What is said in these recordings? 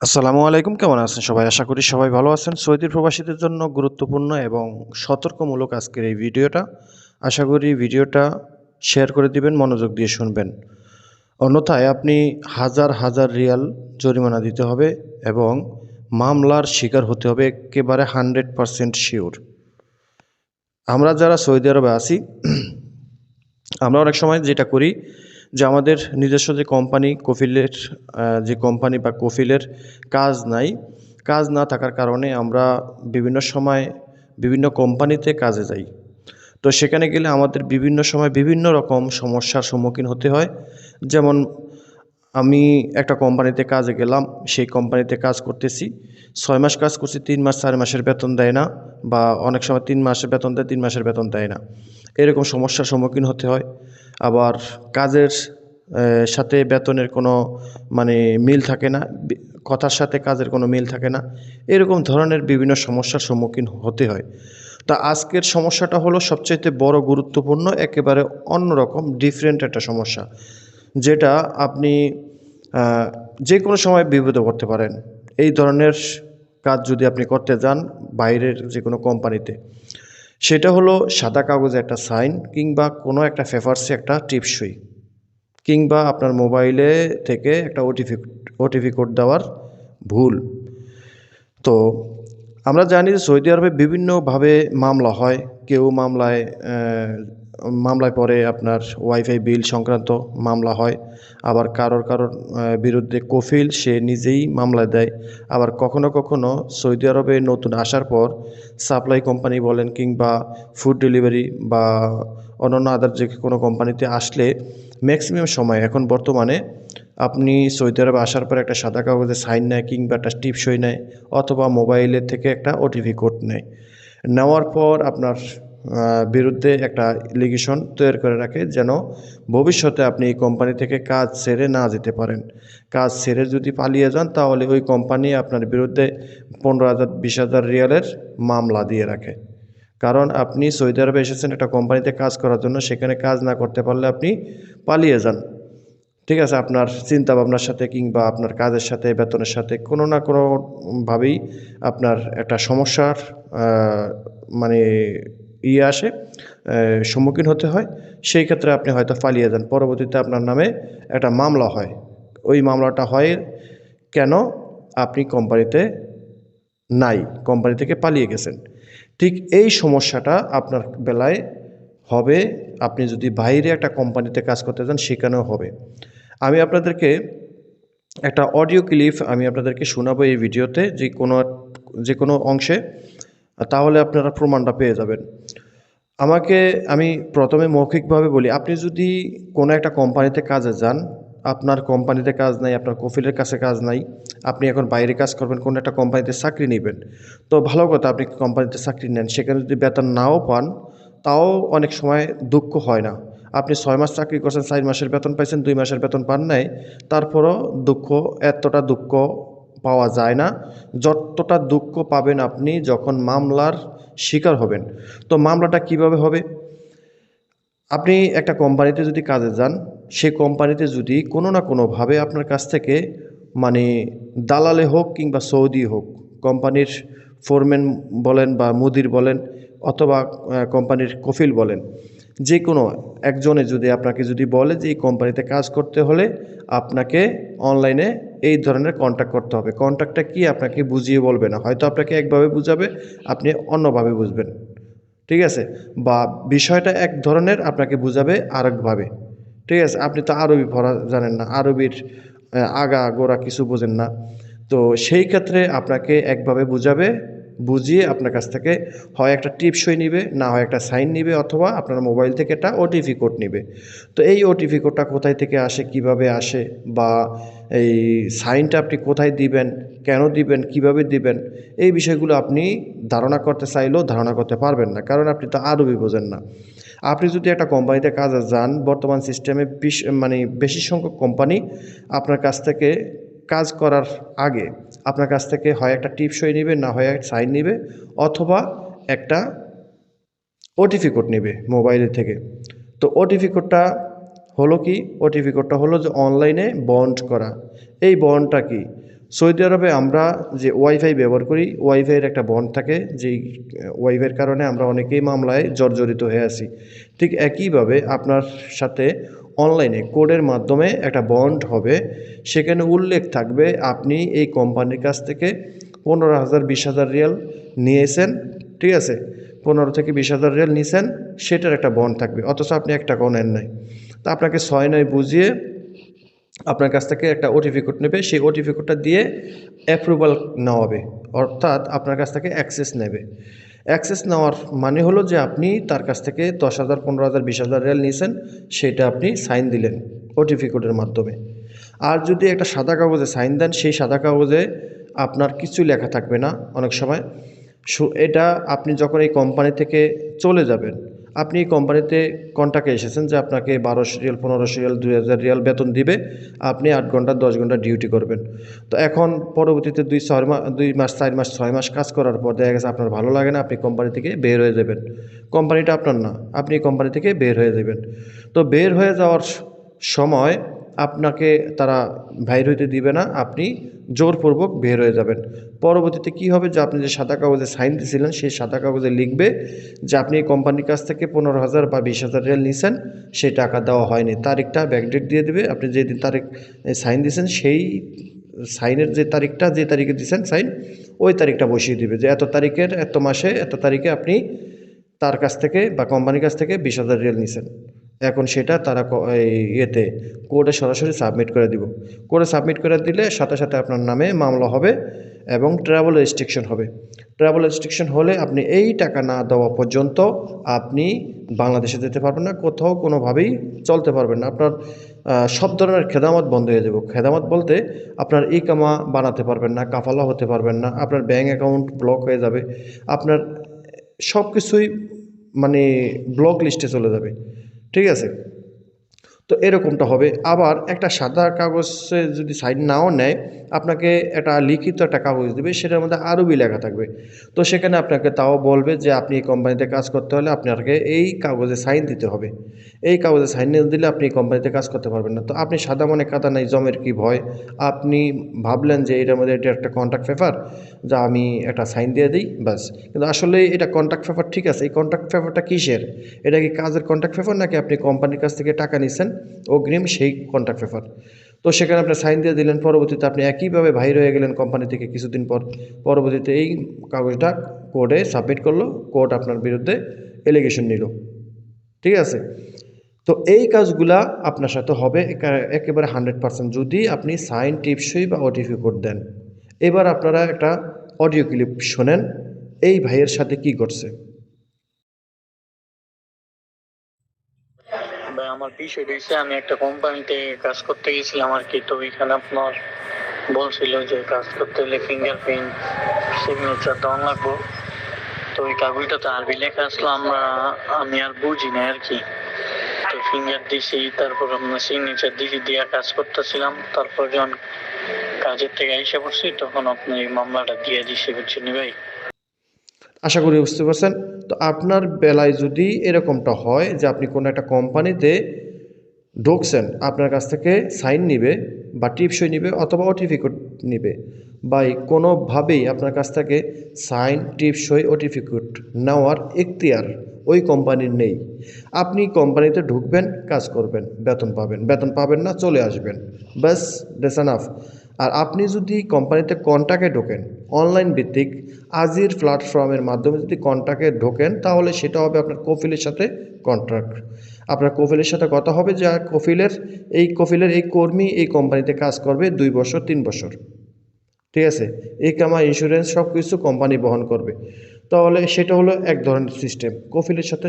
আসসালামু আলাইকুম, কেমন আছেন সবাই? আশা করি সবাই ভালো আছেন। সৌদির প্রবাসীদের জন্য গুরুত্বপূর্ণ এবং সতর্কমূলক আজকের এই ভিডিওটা। আশা করি ভিডিওটা শেয়ার করে দিবেন, মনোযোগ দিয়ে শুনবেন। অন্যথায় আপনি হাজার হাজার রিয়াল জরিমানা দিতে হবে এবং মামলার শিকার হতে হবে, একেবারে 100% শিওর। আমরা যারা সৌদি আরবে আছি আমরা অনেক সময় যেটা করি যে আমাদের নিজস্ব যে কোম্পানি কফিলের যে কোম্পানি বা কফিলের কাজ না থাকার কারণে আমরা বিভিন্ন সময় বিভিন্ন কোম্পানিতে কাজে যাই। তো সেখানে গেলে আমাদের বিভিন্ন সময় বিভিন্ন রকম সমস্যার সম্মুখীন হতে হয়। যেমন আমি একটা কোম্পানিতে কাজে গেলাম, সেই কোম্পানিতে কাজ করতেছি। ৬ মাস কাজ করছি, ৩ মাস ৪ মাসের বেতন দেয় না, বা অনেক সময় ৩ মাসের বেতন দেয়, ৩ মাসের বেতন দেয় না। এরকম সমস্যার সম্মুখীন হতে হয়। আবার কাজের সাথে বেতনের কোনো মানে মিল থাকে না, কথার সাথে কাজের কোনো মিল থাকে না। এরকম ধরনের বিভিন্ন সমস্যার সম্মুখীন হতে হয়। তা আজকের সমস্যাটা হলো সবচাইতে বড় গুরুত্বপূর্ণ, একেবারে অন্যরকম ডিফারেন্ট একটা সমস্যা। যেটা আপনি যে কোনো সময় বিপদে পড়তে পারেন। এই ধরনের কাজ যদি আপনি করতে যান বাইরের যে কোনো কোম্পানিতে, সেটা হলো সাদা কাগজে একটা সাইন কিংবা কোনো একটা পেপারসে একটা টিপসই, কিংবা আপনার মোবাইলে থেকে একটা ওটিপি কোড দেওয়ার ভুল। তো আমরা জানি যে সৌদি আরবে বিভিন্নভাবে মামলা হয়। কেউ মামলায় পড়ে আপনার ওয়াইফাই বিল সংক্রান্ত মামলা হয়। আবার কারোর বিরুদ্ধে কফিল সে নিজেই মামলা দেয়। আবার কখনো কখনো সৌদি আরবে নতুন আসার পর সাপ্লাই কোম্পানি বলেন কিংবা ফুড ডেলিভারি বা অন্যান্য আদার যে কোনো কোম্পানিতে আসলে ম্যাক্সিমাম সময় এখন বর্তমানে আপনি সৌদি আরবে আসার পর একটা সাদা কাগজে সাইন নেয় কিংবা একটা টিপসই নেয়, অথবা মোবাইলের থেকে একটা ওটিপি কোড নেয়। নেওয়ার পর আপনার বিরুদ্ধে একটা লিগেশন তৈরি করে রাখে, যেন ভবিষ্যতে আপনি এই কোম্পানি থেকে কাজ ছেড়ে না যেতে পারেন। কাজ ছেড়ে যদি পালিয়ে যান তাহলে ওই কোম্পানি আপনার বিরুদ্ধে 15,000 20,000 রিয়ালের মামলা দিয়ে রাখে। কারণ আপনি সৌদি আরবে এসেছেন একটা কোম্পানিতে কাজ করার জন্য, সেখানে কাজ না করতে পারলে আপনি পালিয়ে যান। ঠিক আছে? আপনার চিন্তাভাবনার সাথে কিংবা আপনার কাজের সাথে, বেতনের সাথে কোনো না কোনোভাবেই আপনার একটা সমস্যার আ মানে আসে, সম্মুখীন হতে হয়। সেই ক্ষেত্রে আপনি হয়তো পালিয়ে যান। পরবর্তীতে আপনার নামে একটা মামলা হয়। ওই মামলাটা হয় কেন? আপনি কোম্পানিতে নাই, কোম্পানি থেকে পালিয়ে গেছেন। ঠিক এই সমস্যাটা আপনার বেলায় হবে আপনি যদি বাইরে একটা কোম্পানিতে কাজ করতে যান, সেখানেও হবে। আমি আপনাদেরকে একটা অডিও ক্লিপ আমি আপনাদেরকে শোনাবো এই ভিডিওতে, যে কোনো অংশে। তাহলে আপনারা প্রমাণটা পেয়ে যাবেন। আমি প্রথমে মৌখিকভাবে বলি, আপনি যদি কোনো একটা কোম্পানিতে কাজে যান, আপনার কোম্পানিতে কাজ নাই, আপনার কফিলের কাছে কাজ নাই, আপনি এখন বাইরে কাজ করবেন, কোনো একটা কোম্পানিতে চাকরি নিবেন। তো ভালো কথা, আপনি কোম্পানিতে চাকরি নেন, সেখানে যদি বেতন নাও পান, তাও অনেক সময় দুঃখ হয় না। আপনি ৬ মাস চাকরি করছেন, ৪ মাসের বেতন পাইছেন, ২ মাসের বেতন পান নাই, তারপরও এতটা দুঃখ পাওয়া যায় না যতটা দুঃখ পাবেন আপনি যখন মামলার শিকার হবেন। তো মামলাটা কিভাবে হবে? আপনি একটা কোম্পানিতে যদি কাজে যান, সেই কোম্পানিতে যদি কোনো না কোনোভাবে আপনার কাছ থেকে মানে দালালে হোক কিংবা সৌদি হোক, কোম্পানির ফোরম্যান বলেন বা মুদির বলেন, অথবা কোম্পানির কফিল বলেন, যে কোনো একজনে যদি আপনাকে বলে যে এই কোম্পানিতে কাজ করতে হলে আপনাকে অনলাইনে এই ধরনের কন্ট্যাক্ট করতে হবে। কন্ট্যাক্টটা কি আপনাকে বুঝিয়ে বলবে না। হয়তো আপনাকে একভাবে বুঝাবে, আপনি অন্যভাবে বুঝবেন। ঠিক আছে? বা বিষয়টা এক ধরনের, আপনাকে বুঝাবে আরেকভাবে। ঠিক আছে? আপনি তো আরবি পড়া জানেন না। আরবির আগাগোড়া কিছু বোঝেন না। তো সেই ক্ষেত্রে আপনাকে একভাবে বুঝাবে, বুঝিয়ে আপনার কাছ থেকে হয় একটা টিপসই নিবে, না হয় একটা সাইন নিবে, অথবা আপনার মোবাইল থেকে একটা ওটিপি কোড নিবে। তো এই ওটিপি কোডটা কোথায় থেকে আসে, কিভাবে আসে, বা এই সাইনটা আপনি কোথায় দিবেন, কেন দিবেন, কিভাবে দিবেন, এই বিষয়গুলো আপনি ধারণা করতে চাইলেও ধারণা করতে পারবেন না। কারণ আপনি তো আরবি বোঝেন না। আপনি যদি একটা কোম্পানিতে কাজে যান, বর্তমান সিস্টেমে বেশি সংখ্যক কোম্পানি আপনার কাছ থেকে কাজ করার আগে আপনার কাছ থেকে হয় একটা টিপসই নিবে, না হয় একটা সাইন নিবে, অথবা একটা ওটিপি কোড নেবে মোবাইলের থেকে। তো ওটিপি কোডটা হলো কি? ওটিপি কোডটা হলো যে অনলাইনে বন্ড করা। এই বন্ডটা কি? সৌদি আরবে আমরা যে ওয়াইফাই ব্যবহার করি, ওয়াইফাইয়ের একটা বন্ড থাকে, যেই ওয়াইফাইয়ের কারণে আমরা অনেকেই মামলায় জর্জরিত হয়ে আছি। ঠিক একইভাবে আপনার সাথে অনলাইনে কোডের মাধ্যমে একটা বন্ড হবে, সেখানে উল্লেখ থাকবে আপনি এই কোম্পানির কাছ থেকে 15,000 20,000 রিয়াল নিয়েছেন, ঠিক আছে, 15 থেকে 20,000 রিয়াল নিয়েছেন, সেটার একটা বন্ড থাকবে, অথচ আপনি 1 টাকাও নেন নাই। তা আপনাকে 6-9 বুঝিয়ে আপনার কাছ থেকে একটা ওটিপি কোড নেবে, সেই ওটিপি কোডটা দিয়ে অ্যাপ্রুভাল নেওয়া হবে, অর্থাৎ আপনার কাছ থেকে অ্যাক্সেস নেবে। অ্যাক্সেস নেওয়ার মানে হলো যে আপনি তার কাছ থেকে 10,000 15,000 20,000 রিয়াল নিয়েছেন, সেটা আপনি সাইন দিলেন ওটিপি কোডের মাধ্যমে। আর যদি একটা সাদা কাগজে সাইন দেন, সেই সাদা কাগজে আপনার কিছুই লেখা থাকবে না অনেক সময়। এটা আপনি যখন এই কোম্পানি থেকে চলে যাবেন, আপনি এই কোম্পানিতে কন্ট্রাক্টে এসেছেন যে আপনাকে 1200 রিয়াল 1500 রিয়াল 2000 রিয়াল বেতন দিবে, আপনি 8 ঘন্টা 10 ঘন্টা ডিউটি করবেন। তো এখন পরবর্তীতে 2 মাস 4 মাস 6 মাস কাজ করার পর দেখা গেছে আপনার ভালো লাগে না, আপনি কোম্পানি থেকে বের হয়ে যাবেন। কোম্পানিটা আপনার না, আপনি কোম্পানি থেকে বের হয়ে যাবেন। তো বের হয়ে যাওয়ার সময় আপনাকে তারা বাইর হইতে দিবে না, আপনি জোরপূর্বক বের হয়ে যাবেন। পরবর্তীতে কি হবে, যে আপনি যে সাদা কাগজে সাইন দিয়েছিলেন, সেই সাদা কাগজে লিখবে যে আপনি এই কোম্পানির কাছ থেকে 15,000 বা 20,000 রিয়াল নিয়েছেন, সেই টাকা দেওয়া হয়নি। তারিখটা ব্যাকডেট দিয়ে দেবে, আপনি যেদিন তারিখ সাইন দিয়েছেন সেই সাইনের যে তারিখটা, যে তারিখে দিয়েছেন সাইন, ওই তারিখটা বসিয়ে দিবে যে এত তারিখের এত মাসে এত তারিখে আপনি তার কাছ থেকে বা কোম্পানির কাছ থেকে 20,000 রিয়াল নিছেন। এখন সেটা তারা ইয়েতে কোর্টে সরাসরি সাবমিট করে দিব। কোর্টে সাবমিট করে দিলে সাথে সাথে আপনার নামে মামলা হবে এবং ট্রাভেল রেস্ট্রিকশন হবে। ট্রাভেল রেস্ট্রিকশন হলে আপনি এই টাকা না দেওয়া পর্যন্ত আপনি বাংলাদেশে যেতে পারবেন না, কোথাও কোনোভাবেই চলতে পারবেন না। আপনার সব ধরনের খেদামত বন্ধ হয়ে যাবে। খেদামত বলতে আপনার ইকামা বানাতে পারবেন না, কাফালা হতে পারবেন না, আপনার ব্যাঙ্ক অ্যাকাউন্ট ব্লক হয়ে যাবে, আপনার সব কিছুই মানে ব্লক লিস্টে চলে যাবে, ঠিক আছে। তো এরকমটা হবে। আবার একটা সাদা কাগজে যদি সাইন নাও নেয়, আপনাকে একটা লিখিত একটা কাগজ দেবে, সেটার মধ্যে আরবি লেখা থাকবে। তো সেখানে আপনাকে তাও বলবে যে আপনি এই কোম্পানিতে কাজ করতে হলে আপনাকে এই কাগজে সাইন দিতে হবে। এই কাগজে সাইন না দিলে আপনি এই কোম্পানিতে কাজ করতে পারবেন না। তো আপনি সাদা মনে কাদা নাই, জমের কি ভয়, আপনি ভাবলেন যে এটার মধ্যে এটা একটা কন্ট্রাক্ট পেপার, যা আমি একটা সাইন দিয়ে দিই ব্যাস। কিন্তু আসলে এটা কন্ট্রাক্ট পেপার, ঠিক আছে। এই কন্ট্রাক্ট পেপারটা কিসের? এটা কি কাজের কন্ট্রাক্ট পেপার, নাকি আপনি কোম্পানির কাছ থেকে টাকা নিছেন অগ্রিম, সেই কন্ট্রাক্ট পেপার? তো সেখানে আপনি সাইন দিয়ে দিলেন, পরবর্তীতে আপনি একইভাবে বাহির হয়ে গেলেন কোম্পানি থেকে কিছুদিন পর। পরবর্তীতে এই কাগজটা কোর্টে সাবমিট করলো, কোর্ট আপনার বিরুদ্ধে এলিগেশন নিল, ঠিক আছে। তো এই কাজগুলা আপনার সাথে হবে একেবারে 100% যদি আপনি সাইন টিপসই বা ওটিপি কোড দেন। এবার আপনারা একটা অডিও ক্লিপ শোনেন এই ভাইয়ের সাথে কি করছে। ভাই, আমার বিষয় হয়েছে, আমি একটা কোম্পানিতে কাজ করতে গেছিলাম আর কি। তো এখানে আপনার বলছিল যে কাজ করতে হলে ফিঙ্গারপ্রিন্ট সিগনেচার দেওয়া লাগবো। তো ওই কাগজটা তো আরবি লেখা আসলো, আমি আর বুঝি না আর কি। তো ফিঙ্গার দিছি, তারপর আমরা সিগনেচার দিছি, দিয়ে কাজ করতেছিলাম। তারপর যখন কাজের থেকে এসে পড়ছি, তখন আপনি এই মামলাটা দিয়ে দিছি, বুঝছেন ভাই। আশা করি বুঝতে পারছেন। তো আপনার বেলায় যদি এরকমটা হয় যে আপনি কোনো একটা কোম্পানিতে ঢুকছেন, আপনার কাছ থেকে সাইন নিবে বা টিপসই নিবে অথবা ওটিপি কোড নিবে, বা কোনোভাবেই আপনার কাছ থেকে সাইন টিপসই ওটিপি কোড নেওয়ার এখতিয়ার ওই কোম্পানির নেই। আপনি কোম্পানিতে ঢুকবেন, কাজ করবেন, বেতন পাবেন, বেতন পাবেন না চলে আসবেন, ব্যাস, দ্যাটস এনাফ। আর আপনি যদি কোম্পানিতে কন্ট্রাক্টে ঢোকেন, অনলাইন ভিত্তিক আজির প্ল্যাটফর্মের মাধ্যমে যদি কন্ট্রাক্টে ঢোকেন, তাহলে সেটা হবে আপনার কফিলের সাথে কন্ট্রাক্ট। আপনার কফিলের সাথে কথা হবে যে কফিলের এই কর্মী এই কোম্পানিতে কাজ করবে 2 বছর 3 বছর, ঠিক আছে। এই কামা ইন্স্যুরেন্স সব কিছু কোম্পানি বহন করবে। তাহলে সেটা হলো এক ধরনের সিস্টেম কফিলের সাথে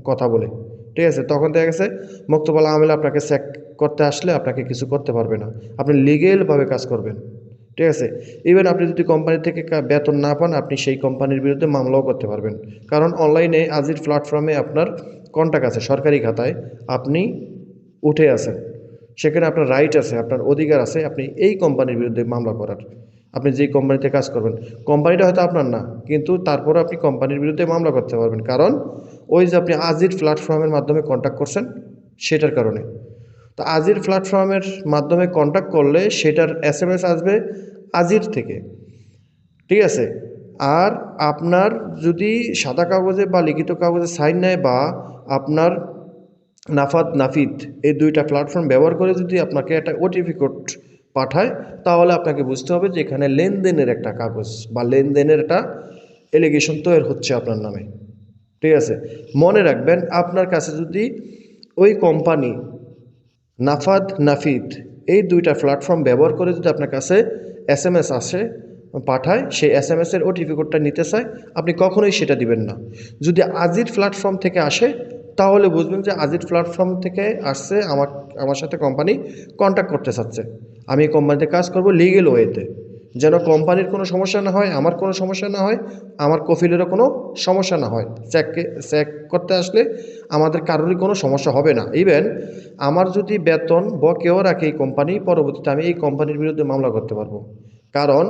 কথা বলে, ঠিক আছে। তখন দেখা গেছে মক্তবাল আমেল আপনাকে চেক করতে আসলে আপনাকে কিছু করতে পারবে না, আপনি লিগেলভাবে কাজ করবেন, ঠিক আছে। ইভেন আপনি যদি কোম্পানি থেকে বেতন না পান, আপনি সেই কোম্পানির বিরুদ্ধে মামলাও করতে পারবেন, কারণ অনলাইনে আজির প্ল্যাটফর্মে আপনার কন্ট্যাক্ট আছে, সরকারি খাতায় আপনি উঠে আছেন, সেখানে আপনার রাইট আছে, আপনার অধিকার আছে আপনি এই কোম্পানির বিরুদ্ধে মামলা করার। আপনি যেই কোম্পানিতে কাজ করবেন, কোম্পানিটা হয়তো আপনার না, কিন্তু তারপরও আপনি কোম্পানির বিরুদ্ধে মামলা করতে পারবেন, কারণ ওই যে আপনি আজির প্ল্যাটফর্মের মাধ্যমে কন্ট্যাক্ট করছেন সেটার কারণে। তো আজির প্ল্যাটফর্মের মাধ্যমে কন্ট্যাক্ট করলে সেটার SMS আসবে আজির থেকে, ঠিক আছে। আর আপনার যদি সাদা কাগজে বা লিখিত কাগজে সাইন নেয় বা আপনার নাফাদ নাফিদ এই দুইটা প্ল্যাটফর্ম ব্যবহার করে যদি আপনাকে একটা ওটিপি কোড পাঠায়, তাহলে আপনাকে বুঝতে হবে যে এখানে লেনদেনের একটা কাগজ বা লেনদেনের একটা এলিগেশন তৈরি হচ্ছে আপনার নামে, ঠিক আছে। মনে রাখবেন, আপনার কাছে যদি ওই কোম্পানি নাফাদ নাফিদ এই দুইটা প্ল্যাটফর্ম ব্যবহার করে যদি আপনার কাছে SMS আসে পাঠায়, সেই SMS-এর ওটিপি কোডটা নিতে চায়, আপনি কখনোই সেটা দিবেন না। যদি আজির প্ল্যাটফর্ম থেকে আসে, তাহলে বুঝবেন যে আজির প্ল্যাটফর্ম থেকে আসছে, আমার সাথে কোম্পানি কন্ট্যাক্ট করতে চাচ্ছে। আমি এই কোম্পানিতে কাজ করব লিগেল ওয়েতে, যেন কোম্পানির কোনো সমস্যা না হয়, আমার কোনো সমস্যা না হয়, আমার কফিলেরও কোনো সমস্যা না হয়। চেক করতে আসলে আমাদের কারোরই কোনো সমস্যা হবে না। ইভেন আমার যদি বেতন বকেও রাখে এই কোম্পানি, পরবর্তীতে আমি এই কোম্পানির বিরুদ্ধে মামলা করতে পারবো। কারণ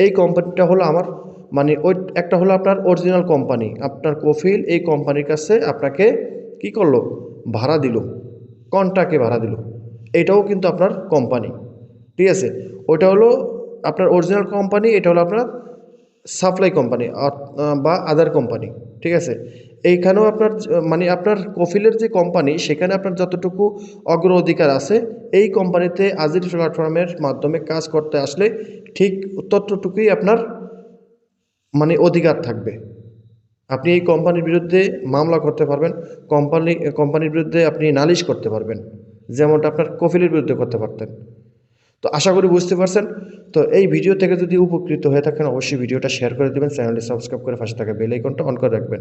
এই কোম্পানিটা হলো আমার, মানে ওই একটা হলো আপনার অরিজিনাল কোম্পানি, আপনার কফিল এই কোম্পানির কাছে আপনাকে কি করলো, ভাড়া দিল, কন্ট্রাক্টে ভাড়া দিল, এটাও কিন্তু আপনার কোম্পানি, ঠিক আছে। ওইটা হলো আপনার অরিজিনাল কোম্পানি, এটা হলো আপনার সাপ্লাই কোম্পানি বা আদার কোম্পানি, ঠিক আছে। এইখানেও আপনার মানে আপনার কফিলের যে কোম্পানি, সেখানে আপনার যতটুকু অগ্রাধিকার আছে, এই কোম্পানিতে আজির প্ল্যাটফর্মের মাধ্যমে কাজ করতে আসলে ঠিক ততটুকুই আপনার মানে অধিকার থাকবে। আপনি এই কোম্পানির বিরুদ্ধে মামলা করতে পারবেন, কোম্পানির বিরুদ্ধে আপনি নালিশ করতে পারবেন, যেমনটা আপনার কফিলের বিরুদ্ধে করতে পারতেন। তো আশা করি বুঝতে পারছেন। তো এই ভিডিও থেকে যদি উপকৃত হয়ে থাকেন, অবশ্যই ভিডিওটা শেয়ার করে দেবেন, চ্যানেলটি সাবস্ক্রাইব করে পাশে থাকা বেল আইকনটা অন করে রাখবেন।